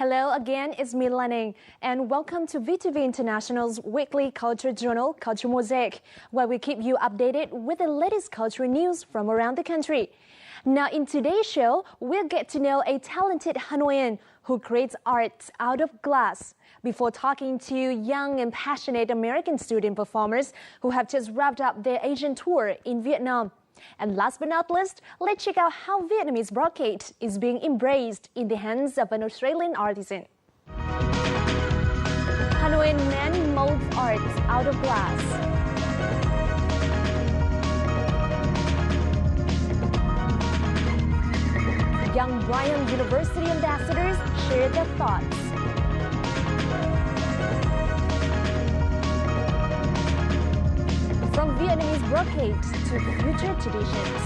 Hello again, it's me Lanning, and welcome to VTV International's weekly culture journal, Culture Mosaic, where we keep you updated with the latest cultural news from around the country. Now, in today's show, we'll get to know a talented Hanoian who creates art out of glass, before talking to young and passionate American student performers who have just wrapped up their Asian tour in Vietnam. And last but not least, let's check out how Vietnamese brocade is being embraced in the hands of an Australian artisan. Hanoian man molds art out of glass. Young Brian University ambassadors share their thoughts. From Vietnamese brocade to future traditions.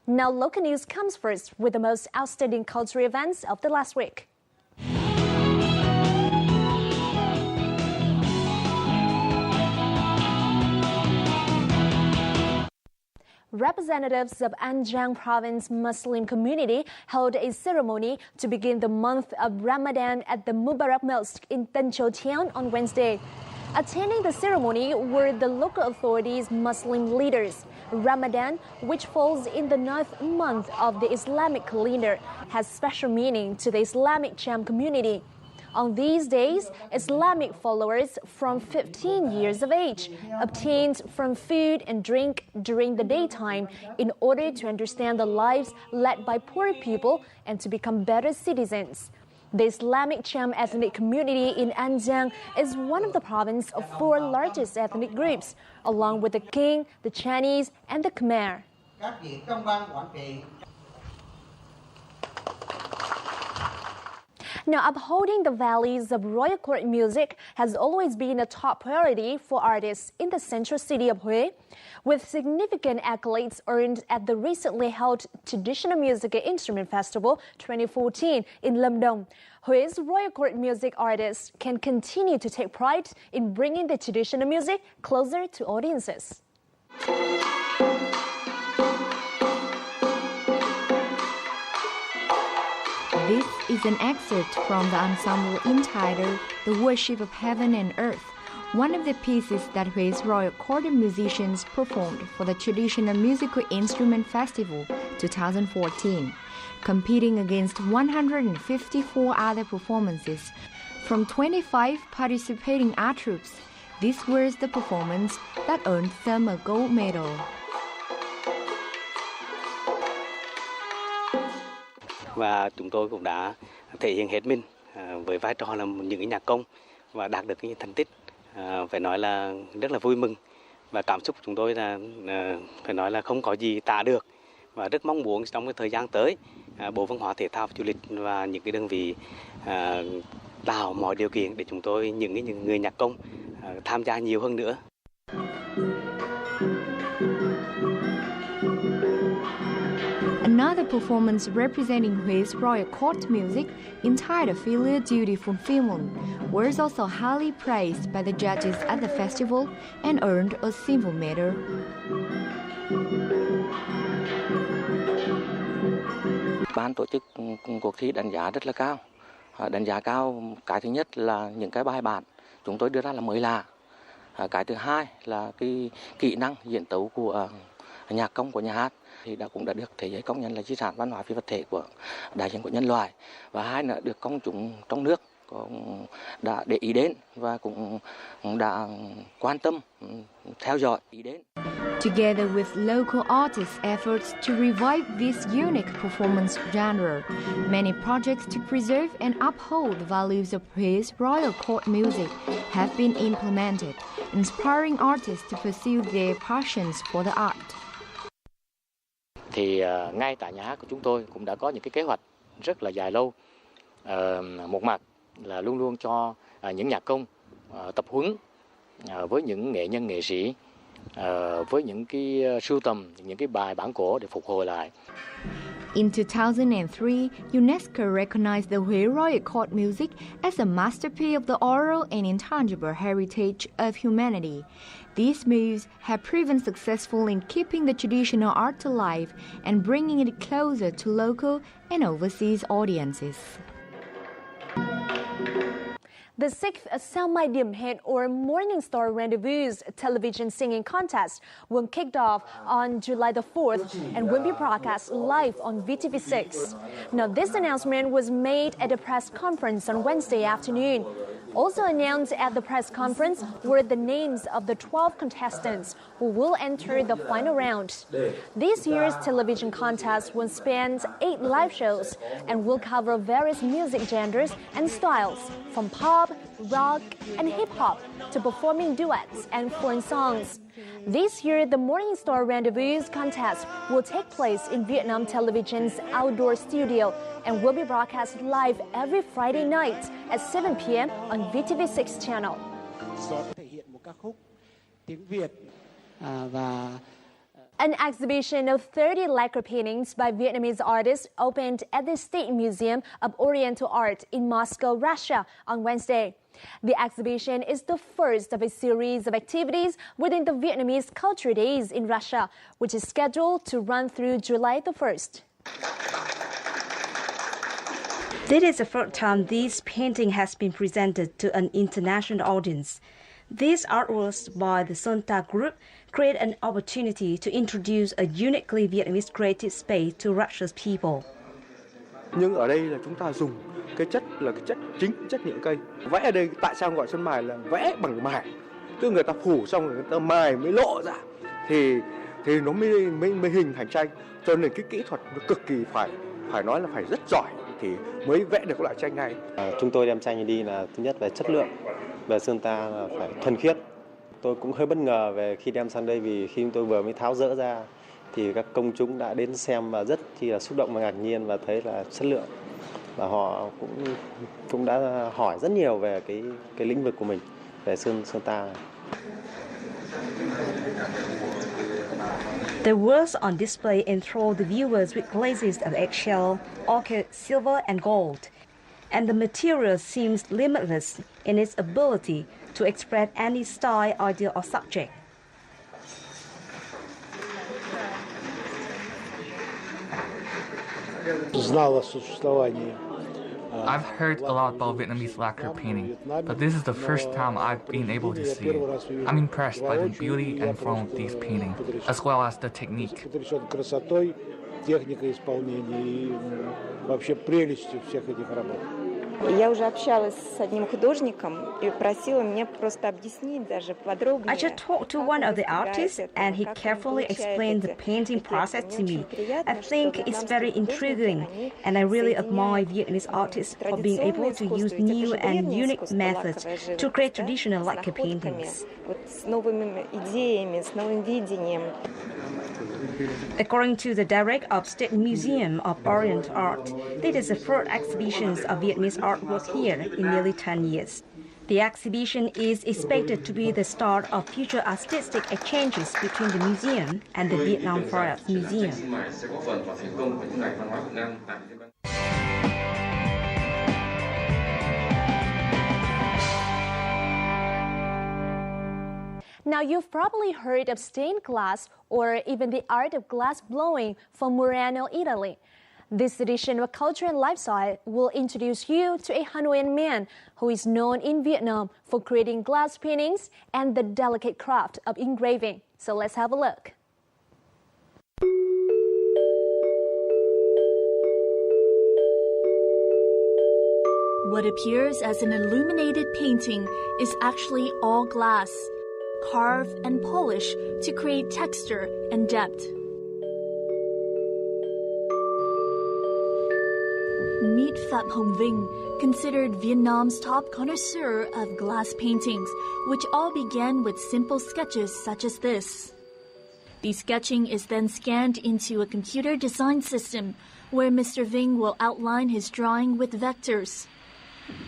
Now, local news comes first with the most outstanding cultural events of the last week. Representatives of An Giang Province Muslim community held a ceremony to begin the month of Ramadan at the Mubarak Mosque in Tân Châu town on Wednesday. Attending the ceremony were the local authorities' Muslim leaders. Ramadan, which falls in the 9th month of the Islamic calendar, has special meaning to the Islamic Cham community. On these days, Islamic followers from 15 years of age obtained from food and drink during the daytime in order to understand the lives led by poor people and to become better citizens. The Islamic Cham ethnic community in An Giang is one of the province's 4 largest ethnic groups, along with the King, the Chinese, and the Khmer. Now, upholding the values of royal court music has always been a top priority for artists in the central city of Huế, with significant accolades earned at the recently held Traditional Music and Instrument Festival 2014 in Lâm Đồng. Huế royal court music artists can continue to take pride in bringing the traditional music closer to audiences. This is an excerpt from the ensemble entitled The Worship of Heaven and Earth, one of the pieces that Huế Royal Court musicians performed for the Traditional Musical Instrument Festival 2014, competing against 154 other performances from 25 participating art troops. This was the performance that earned them a gold medal. Và chúng tôi cũng đã thể hiện hết mình với vai trò là những cái nhạc công và đạt được những thành tích phải nói là rất là vui mừng, và cảm xúc chúng tôi là phải nói là không có gì tả được, và rất mong muốn trong cái thời gian tới Bộ Văn hóa Thể thao và Du lịch và những cái đơn vị tạo mọi điều kiện để chúng tôi những người nhạc công tham gia nhiều hơn nữa. Another performance representing Huế Royal Court music, entitled Filial Duty Fulfillment, was also highly praised by the judges at the festival and earned a silver medal. Ban tổ chức cuộc thi đánh giá rất là cao. Đánh giá cao, cái thứ nhất là những cái bài bản chúng tôi đưa ra là mới lạ. Cái thứ hai là cái kỹ năng diễn tấu của nhạc công của nhà hát thì cũng đã được thế giới công nhận là di sản văn hóa phi vật thể của đại diện của nhân loại, và hai nữa được công chúng trong nước cũng đã để ý đến và cũng đã quan tâm theo dõi ý đến. Together with local artists' efforts to revive this unique performance genre, many projects to preserve and uphold the values of Huế Royal Court music have been implemented, inspiring artists to pursue their passions for the art. Thì ngay tại nhà hát của chúng tôi cũng đã có những cái kế hoạch rất là dài lâu. Một mặt là luôn luôn cho những nhạc công tập huấn với những nghệ nhân nghệ sĩ, với những cái sưu tầm những cái bài bản cổ để phục hồi lại. In 2003, UNESCO recognized the Huế Royal Court music as a masterpiece of the oral and intangible heritage of humanity. These moves have proven successful in keeping the traditional art alive and bringing it closer to local and overseas audiences. The 6th Sao Mai Điểm Hẹn or Morning Star Rendezvous television singing contest will kick off on July the 4th and will be broadcast live on VTV6. Now, this announcement was made at a press conference on Wednesday afternoon. Also announced at the press conference were the names of the 12 contestants who will enter the final round. This year's television contest will span 8 live shows and will cover various music genres and styles, from pop, rock, and hip-hop to performing duets and foreign songs. This year, the Morning Star Rendezvous contest will take place in Vietnam Television's outdoor studio and will be broadcast live every Friday night at 7 p.m. on VTV6 channel. An exhibition of 30 lacquer paintings by Vietnamese artists opened at the State Museum of Oriental Art in Moscow, Russia on Wednesday. The exhibition is the first of a series of activities within the Vietnamese Culture Days in Russia, which is scheduled to run through July the 1st. This is the first time this painting has been presented to an international audience. These artworks by the Sonta Group create an opportunity to introduce a uniquely Vietnamese creative space to Russia's people. Nhưng ở đây là chúng ta dùng cái chất là cái chất chính, chất nhựa cây. Vẽ ở đây tại sao gọi sơn mài là vẽ bằng mài. Tức người ta phủ xong rồi người ta mài mới lộ ra thì nó mới hình thành tranh. Cho nên cái kỹ thuật nó cực kỳ phải nói là phải rất giỏi thì mới vẽ được loại tranh này. Chúng tôi đem tranh đi là thứ nhất về chất lượng, về sơn ta là phải thuần khiết. Tôi cũng hơi bất ngờ về khi đem sang đây vì khi tôi vừa mới tháo dỡ ra thì các công chúng đã đến xem và rất chi là xúc động và ngạc nhiên và thấy là chất lượng. Và họ cũng đã hỏi rất nhiều về cái lĩnh vực của mình về sơn ta. The works on display enthrall the viewers with glazes of eggshell, ochre, silver, and gold. And the material seems limitless in its ability to express any style, idea, or subject. I've heard a lot about Vietnamese lacquer painting, but this is the first time I've been able to see it. I'm impressed by the beauty and form of these paintings, as well as the technique. Я уже общалась с одним художником и просила меня просто объяснить даже подробнее. I just talked to one of the artists and he carefully explained the painting process to me. I think it's very intriguing and I really admire Vietnamese artists for being able to use new and unique methods to create traditional lacquer paintings. С новыми идеями, с новым видением. According to the director of State Museum of Oriental Art, this is the first exhibition of Vietnamese artwork here in nearly 10 years. The exhibition is expected to be the start of future artistic exchanges between the museum and the Vietnam Fine Arts Museum. Now, you've probably heard of stained glass or even the art of glass blowing from Murano, Italy. This edition of Culture and Lifestyle will introduce you to a Hanoian man who is known in Vietnam for creating glass paintings and the delicate craft of engraving. So let's have a look. What appears as an illuminated painting is actually all glass, carved and polished to create texture and depth. Meet Phạm Hồng Vinh, considered Vietnam's top connoisseur of glass paintings, which all began with simple sketches such as this. The sketching is then scanned into a computer design system, where Mr. Vinh will outline his drawing with vectors.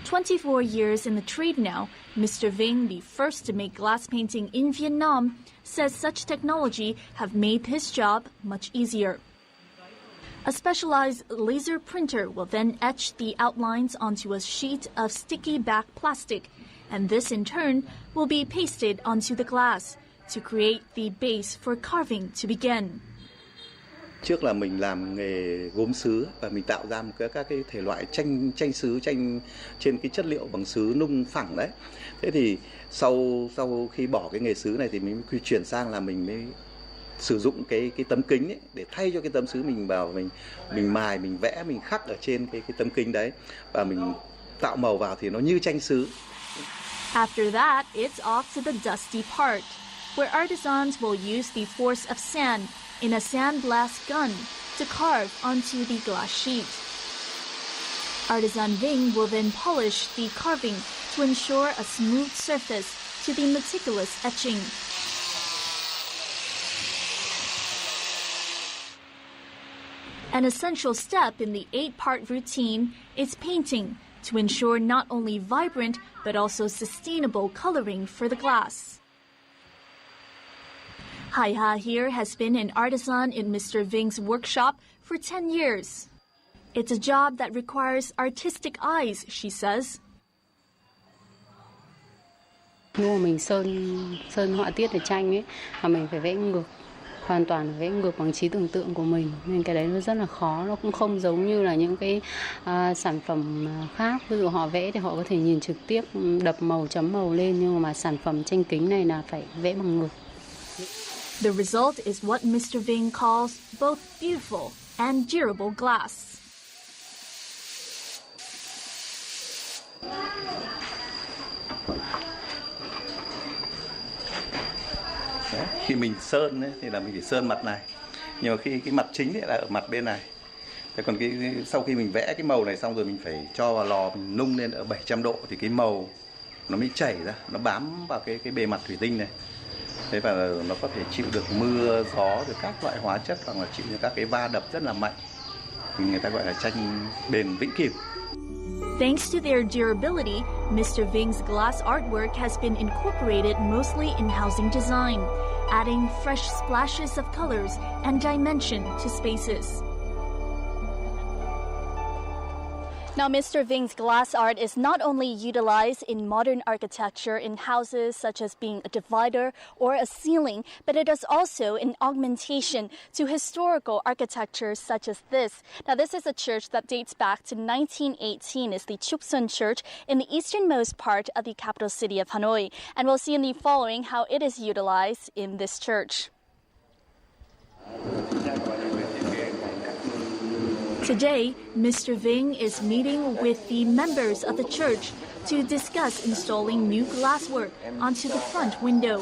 24 years in the trade now, Mr. Vinh, the first to make glass painting in Vietnam, says such technology have made his job much easier. A specialized laser printer will then etch the outlines onto a sheet of sticky back plastic, and this in turn will be pasted onto the glass to create the base for carving to begin. Trước là mình làm nghề gốm sứ và mình tạo ra các cái thể loại tranh sứ, tranh trên cái chất liệu bằng sứ nung phẳng đấy. Thế thì sau khi bỏ cái nghề sứ này thì mình chuyển sang là mình mới sử dụng cái tấm kính ấy, để thay cho cái tấm sứ, mình vào mình mài, mình vẽ, mình khắc ở trên cái tấm kính đấy và mình tạo màu vào thì nó như tranh sứ. After that, it's off to the dusty part, where artisans will use the force of sand in a sandblast gun to carve onto the glass sheet. Artisan Ving will then polish the carving to ensure a smooth surface to the meticulous etching. An essential step in the 8-part routine is painting to ensure not only vibrant but also sustainable coloring for the glass. Hai Ha here has been an artisan in Mr. Ving's workshop for 10 years. It's a job that requires artistic eyes, she says. Nếu mà mình sơn họa tiết ở tranh ấy, mà mình phải vẽ ngược, hoàn toàn vẽ ngược bằng trí tưởng tượng của mình, nên cái đấy nó rất là khó. Nó cũng không giống như là những cái sản phẩm khác. Ví dụ họ vẽ thì họ có thể nhìn trực tiếp, đập màu, chấm màu lên, nhưng mà sản phẩm tranh kính này là phải vẽ bằng ngược. The result is what Mr. Ving calls both beautiful and durable glass. Đấy, khi mình sơn ấy, thì là mình phải sơn mặt này, nhưng mà khi cái mặt chính ấy là ở mặt bên này. Thế còn sau khi mình vẽ cái màu này xong rồi mình phải cho vào lò, mình nung lên ở 700 độ thì cái màu nó mới chảy ra, nó bám vào cái bề mặt thủy tinh này. Thế và nó có thể chịu được mưa, gió, rồi các loại hóa chất, hoặc là chịu được các cái va đập rất là mạnh. Thì người ta gọi là tranh bền vĩnh cửu. Thanks to their durability, Mr. Ving's glass artwork has been incorporated mostly in housing design, adding fresh splashes of colors and dimension to spaces. Now, Mr. Ving's glass art is not only utilized in modern architecture in houses such as being a divider or a ceiling, but it is also an augmentation to historical architecture such as this. Now, this is a church that dates back to 1918. It's the Chuksun Church in the easternmost part of the capital city of Hanoi. And we'll see in the following how it is utilized in this church. Today, Mr. Ving is meeting with the members of the church to discuss installing new glasswork onto the front window.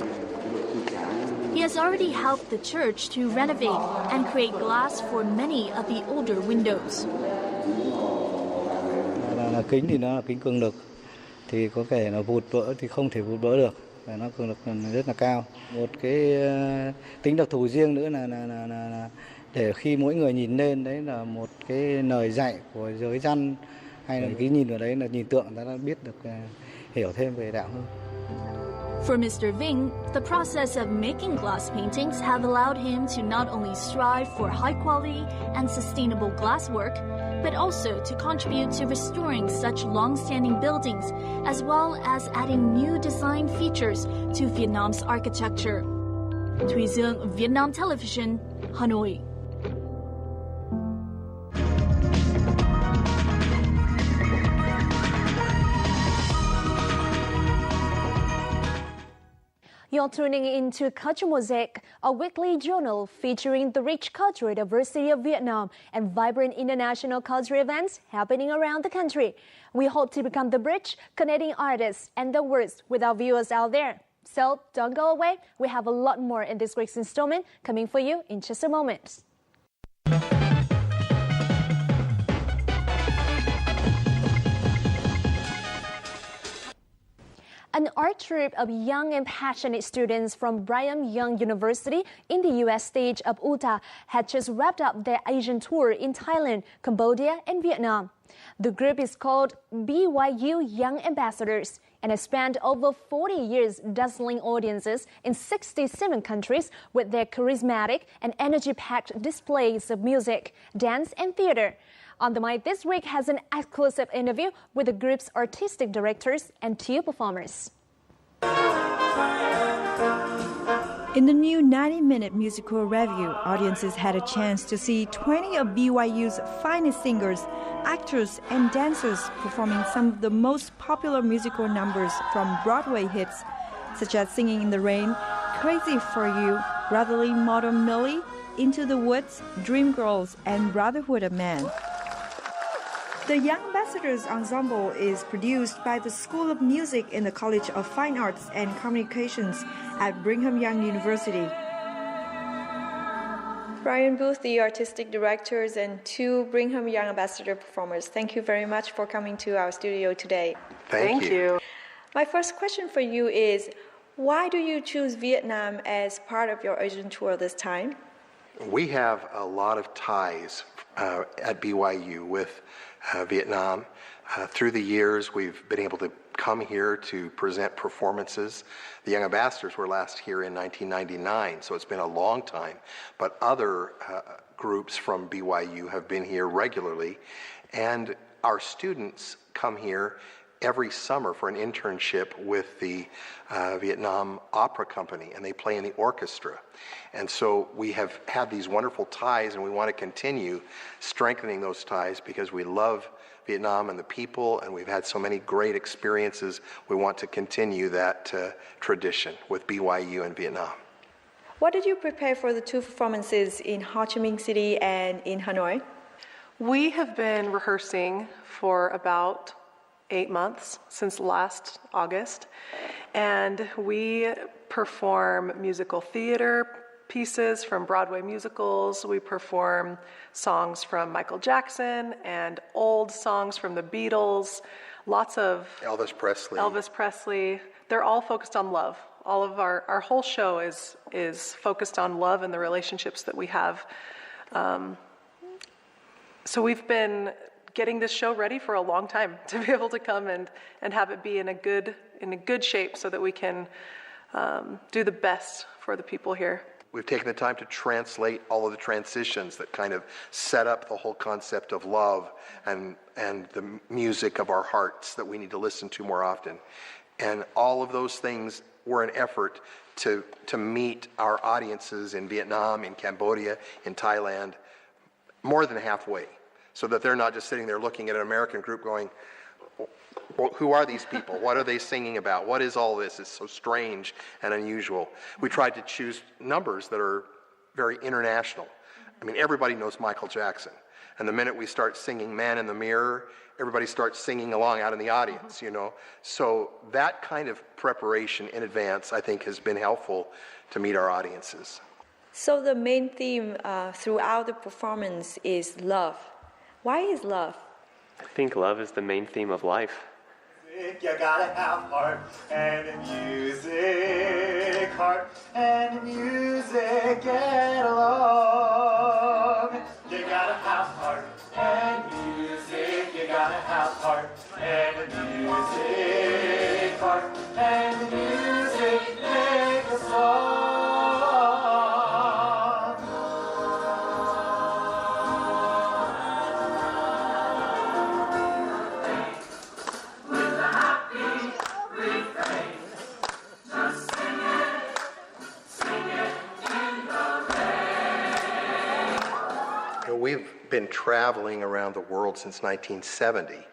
He has already helped the church to renovate and create glass for many of the older windows. Kính thì nó là kính cường lực, thì có thể nó vụt vỡ thì không thể vụt vỡ được, và nó cường lực rất là cao. Một cái tính đặc thù riêng nữa là để khi mỗi người nhìn lên đấy là một cái lời dạy của giới dân, hay là cái nhìn vào đấy là nhìn tượng ta đã biết được, hiểu thêm về đạo hơn. For Mr. Ving, the process of making glass paintings have allowed him to not only strive for high quality and sustainable glasswork, but also to contribute to restoring such long-standing buildings, as well as adding new design features to Vietnam's architecture. Thuy Dương, Vietnam Television, Hanoi. You're tuning into Culture Mosaic, a weekly journal featuring the rich cultural diversity of Vietnam and vibrant international cultural events happening around the country. We hope to become the bridge connecting artists and the words with our viewers out there. So don't go away. We have a lot more in this week's installment coming for you in just a moment. An art troupe of young and passionate students from Brigham Young University in the U.S. state of Utah had just wrapped up their Asian tour in Thailand, Cambodia, and Vietnam. The group is called BYU Young Ambassadors, and and has spent over 40 years dazzling audiences in 67 countries with their charismatic and energy-packed displays of music, dance, and theater. On the Mic this week has an exclusive interview with the group's artistic directors and 2 performers. In the new 90-minute musical revue, audiences had a chance to see 20 of BYU's finest singers, actors, and dancers performing some of the most popular musical numbers from Broadway hits, such as Singing in the Rain, Crazy for You, Brotherly Modern Millie, Into the Woods, Dreamgirls, and Brotherhood of Man. The Young Ambassadors Ensemble is produced by the School of Music in the College of Fine Arts and Communications at Brigham Young University. Brian Booth, the artistic directors, and 2 Brigham Young Ambassador performers, thank you very much for coming to our studio today. Thank you. My first question for you is, why do you choose Vietnam as part of your Asian tour this time? We have a lot of ties at BYU with Vietnam. Through the years, we've been able to come here to present performances. The Young Ambassadors were last here in 1999, so it's been a long time. But other groups from BYU have been here regularly. And our students come here every summer for an internship with the Vietnam Opera Company, and they play in the orchestra. And so we have had these wonderful ties, and we want to continue strengthening those ties because we love Vietnam and the people, and we've had so many great experiences. We want to continue that tradition with BYU and Vietnam. What did you prepare for the 2 performances in Ho Chi Minh City and in Hanoi? We have been rehearsing for about 8 months, since last August, and we perform musical theater pieces from Broadway musicals. We perform songs from Michael Jackson and old songs from the Beatles, lots of Elvis Presley. They're all focused on love. All of our whole show is focused on love and the relationships that we have. So we've been getting this show ready for a long time to be able to come and have it be in a good shape so that we can do the best for the people here. We've taken the time to translate all of the transitions that kind of set up the whole concept of love and the music of our hearts that we need to listen to more often. And all of those things were an effort to meet our audiences in Vietnam, in Cambodia, in Thailand, more than halfway, so that they're not just sitting there looking at an American group going, who are these people? What are they singing about? What is all this? It's so strange and unusual. We tried to choose numbers that are very international. I mean, everybody knows Michael Jackson. And the minute we start singing Man in the Mirror, everybody starts singing along out in the audience, you know. So that kind of preparation in advance, I think, has been helpful to meet our audiences. So the main theme throughout the performance is love. Why is love? I think love is the main theme of life. You gotta have heart and music, heart and music get along. You gotta have heart and music, you gotta have heart and music, heart and music make a song. We've been traveling around the world since 1970.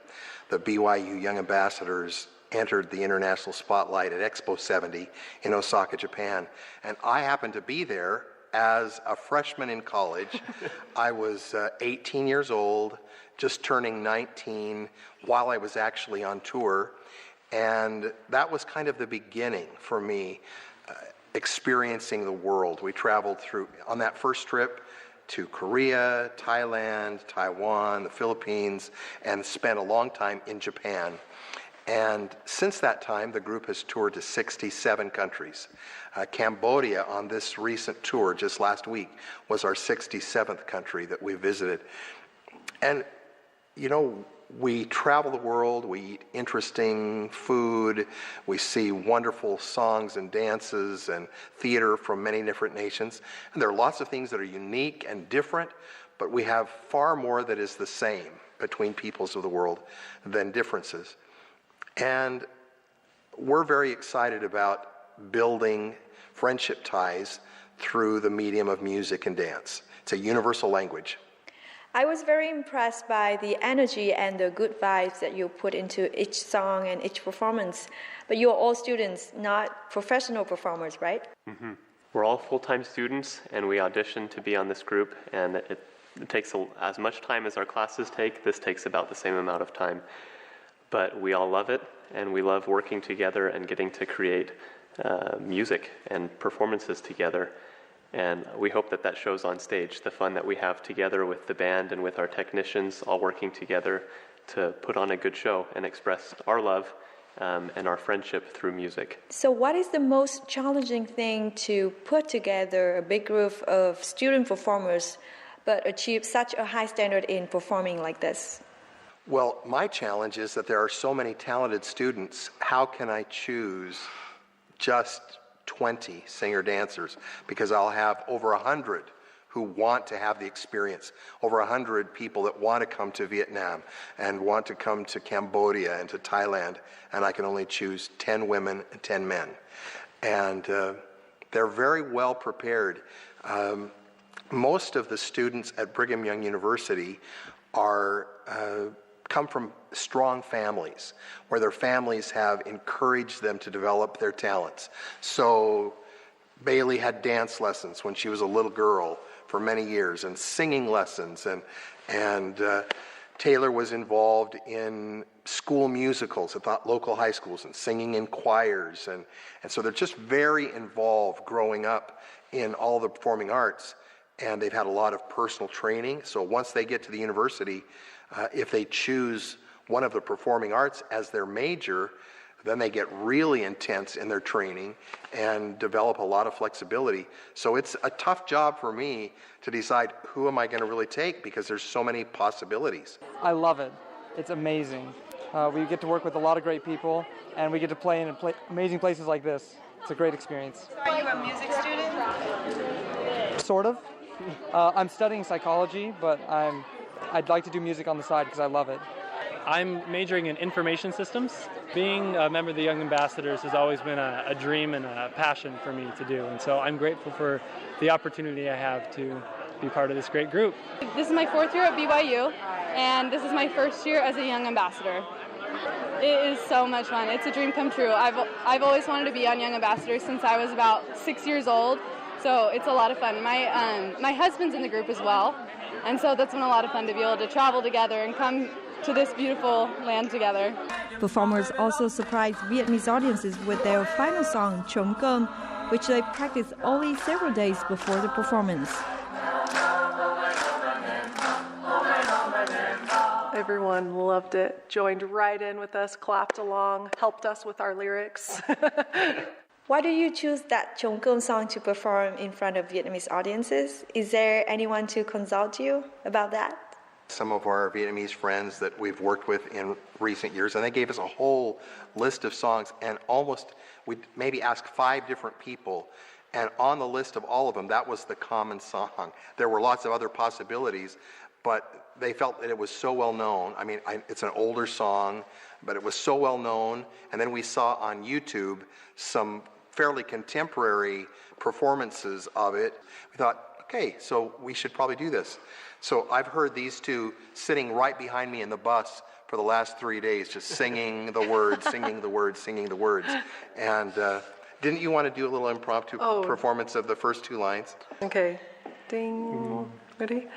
The BYU Young Ambassadors entered the international spotlight at Expo 70 in Osaka, Japan. And I happened to be there as a freshman in college. I was 18 years old, just turning 19, while I was actually on tour. And that was kind of the beginning for me, experiencing the world. We traveled through, on that first trip, to Korea, Thailand, Taiwan, the Philippines, and spent a long time in Japan. And since that time, the group has toured to 67 countries. Cambodia, on this recent tour just last week, was our 67th country that we visited. And, you know, we travel the world, we eat interesting food, we see wonderful songs and dances and theater from many different nations. And there are lots of things that are unique and different, but we have far more that is the same between peoples of the world than differences. And we're very excited about building friendship ties through the medium of music and dance. It's a universal language. I was very impressed by the energy and the good vibes that you put into each song and each performance. But you're all students, not professional performers, right? Mm-hmm. We're all full-time students, and we audition to be on this group, and it takes as much time as our classes take. This takes about the same amount of time. But we all love it, and we love working together and getting to create music and performances together. And we hope that that shows on stage, the fun that we have together with the band and with our technicians, all working together to put on a good show and express our love and our friendship through music. So what is the most challenging thing to put together a big group of student performers but achieve such a high standard in performing like this? Well, my challenge is that there are so many talented students. How can I choose just 20 singer-dancers? Because I'll have over 100 who want to have the experience, over 100 people that want to come to Vietnam and want to come to Cambodia and to Thailand, and I can only choose 10 women and 10 men. And they're very well prepared. Most of the students at Brigham Young University come from strong families, where their families have encouraged them to develop their talents. So Bailey had dance lessons when she was a little girl for many years, and singing lessons, and Taylor was involved in school musicals at the local high schools and singing in choirs, and so they're just very involved growing up in all the performing arts, and they've had a lot of personal training. So once they get to the university, if they choose one of the performing arts as their major, then they get really intense in their training and develop a lot of flexibility. So it's a tough job for me to decide who am I going to really take, because there's so many possibilities. I love it. It's amazing. We get to work with a lot of great people, and we get to play in amazing places like this. It's a great experience. Are you a music student? Sort of. I'm studying psychology, but I'd like to do music on the side because I love it. I'm majoring in information systems. Being a member of the Young Ambassadors has always been a dream and a passion for me to do, and so I'm grateful for the opportunity I have to be part of this great group. This is my 4th year at BYU, and this is my 1st year as a Young Ambassador. It is so much fun. It's a dream come true. I've always wanted to be on Young Ambassadors since I was about 6 years old, so it's a lot of fun. My husband's in the group as well, and so that's been a lot of fun to be able to travel together and come to this beautiful land together. Performers also surprised Vietnamese audiences with their final song, Trống Cơm, which they practiced only several days before the performance. Everyone loved it, joined right in with us, clapped along, helped us with our lyrics. Why do you choose that Trống Cơm song to perform in front of Vietnamese audiences? Is there anyone to consult you about that? Some of our Vietnamese friends that we've worked with in recent years, and they gave us a whole list of songs, and we maybe asked 5 different people, and on the list of all of them, that was the common song. There were lots of other possibilities, but they felt that it was so well known. I mean, it's an older song, but it was so well known, and then we saw on YouTube some fairly contemporary performances of it. We thought, okay, so we should probably do this. So I've heard these two sitting right behind me in the bus for the last 3 days, just singing the words, singing the words, singing the words. And didn't you want to do a little impromptu performance of the first 2 lines? Okay. Ding. Ready?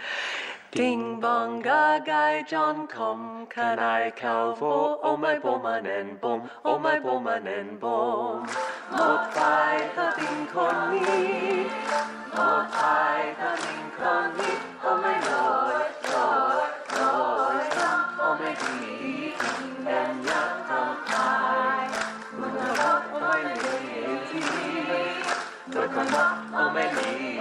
Ding bong ga gai John kom can I calvo oh my bom and bom oh my bom and bom một ai ta tình con mi một ai ta tình con mi oh my lord oh my đi em nhắc thầm ai muốn nó oh my lady tôi còn nó oh my lady.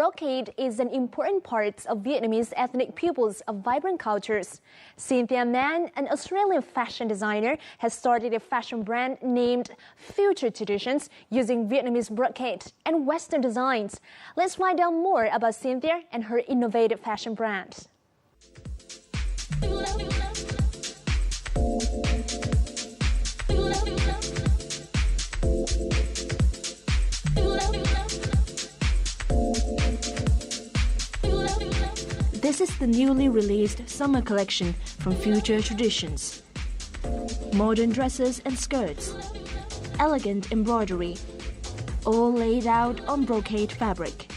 Brocade is an important part of Vietnamese ethnic peoples of vibrant cultures. Cynthia Mann, an Australian fashion designer, has started a fashion brand named Future Traditions using Vietnamese brocade and Western designs. Let's find out more about Cynthia and her innovative fashion brand. This is the newly released summer collection from Future Traditions. Modern dresses and skirts, elegant embroidery, all laid out on brocade fabric.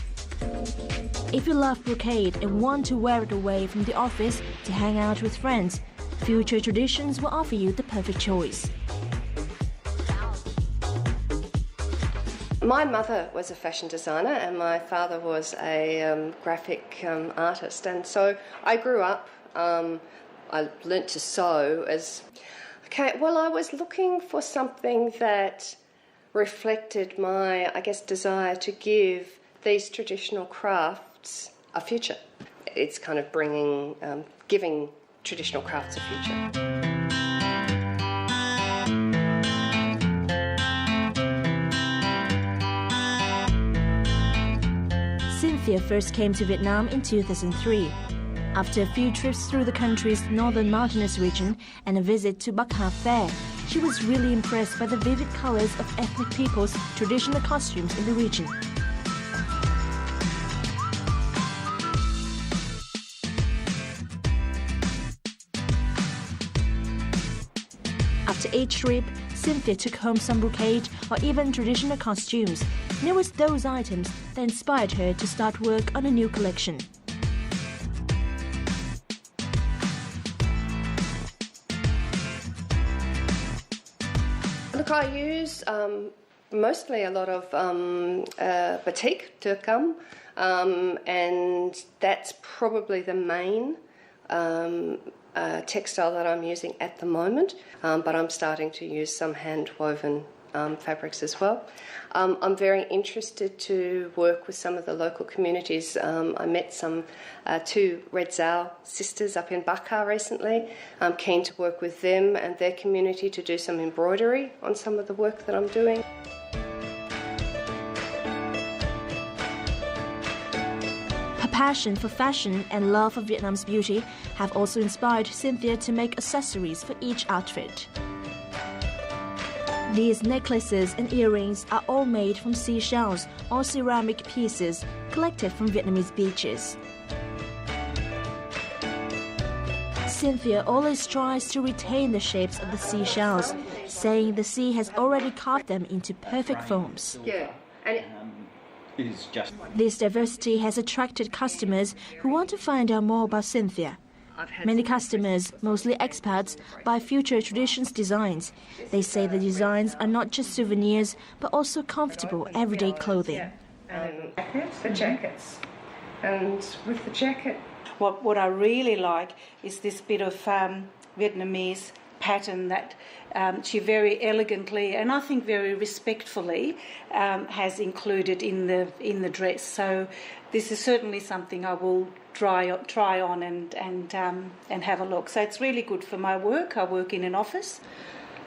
If you love brocade and want to wear it away from the office to hang out with friends, Future Traditions will offer you the perfect choice. My mother was a fashion designer and my father was a graphic artist, and so I grew up, I learnt to sew as... I was looking for something that reflected my, desire to give these traditional crafts a future. It's kind of giving traditional crafts a future. Cynthia first came to Vietnam in 2003. After a few trips through the country's northern mountainous region and a visit to Bắc Hà Fair, she was really impressed by the vivid colors of ethnic people's traditional costumes in the region. After each trip, Cynthia took home some brocade or even traditional costumes, and it was those items that inspired her to start work on a new collection. Look, I use mostly a lot of batik, turkam, and that's probably the main textile that I'm using at the moment, but I'm starting to use some hand-woven fabrics as well. I'm very interested to work with some of the local communities. I met two Red Zao sisters up in Bắc Hà recently. I'm keen to work with them and their community to do some embroidery on some of the work that I'm doing. Her passion for fashion and love of Vietnam's beauty have also inspired Cynthia to make accessories for each outfit. These necklaces and earrings are all made from seashells or ceramic pieces collected from Vietnamese beaches. Cynthia always tries to retain the shapes of the seashells, saying the sea has already carved them into perfect forms. This diversity has attracted customers who want to find out more about Cynthia. Many customers, mostly expats, buy Future Traditions designs. They say the designs are not just souvenirs, but also comfortable everyday clothing. The jackets. And with the jacket, what I really like is this bit of Vietnamese pattern that she very elegantly and I think very respectfully has included in the dress. So this is certainly something I will try on and have a look. So it's really good for my work. I work in an office.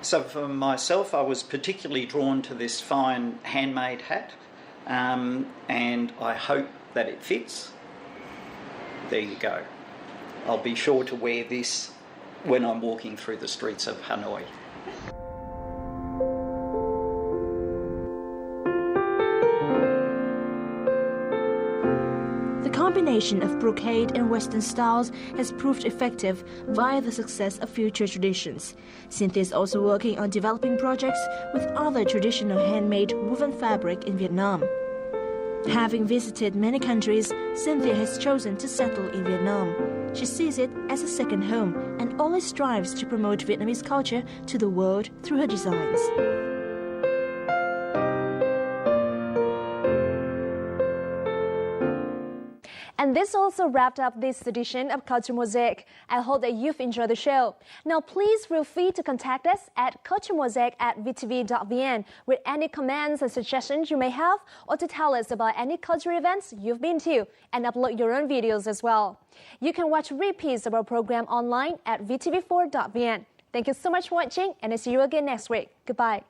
So for myself, I was particularly drawn to this fine handmade hat, and I hope that it fits. There you go. I'll be sure to wear this when I'm walking through the streets of Hanoi. The combination of brocade and Western styles has proved effective via the success of Future Traditions. Cynthia is also working on developing projects with other traditional handmade woven fabric in Vietnam. Having visited many countries, Cynthia has chosen to settle in Vietnam. She sees it as a second home and always strives to promote Vietnamese culture to the world through her designs. And And this also wrapped up this edition of Culture Mosaic. I hope that you've enjoyed the show. Now, please feel free to contact us at culturemosaic@vtv.vn with any comments and suggestions you may have, or to tell us about any culture events you've been to, and upload your own videos as well. You can watch repeats of our program online at vtv4.vn. Thank you so much for watching, and I'll see you again next week. Goodbye.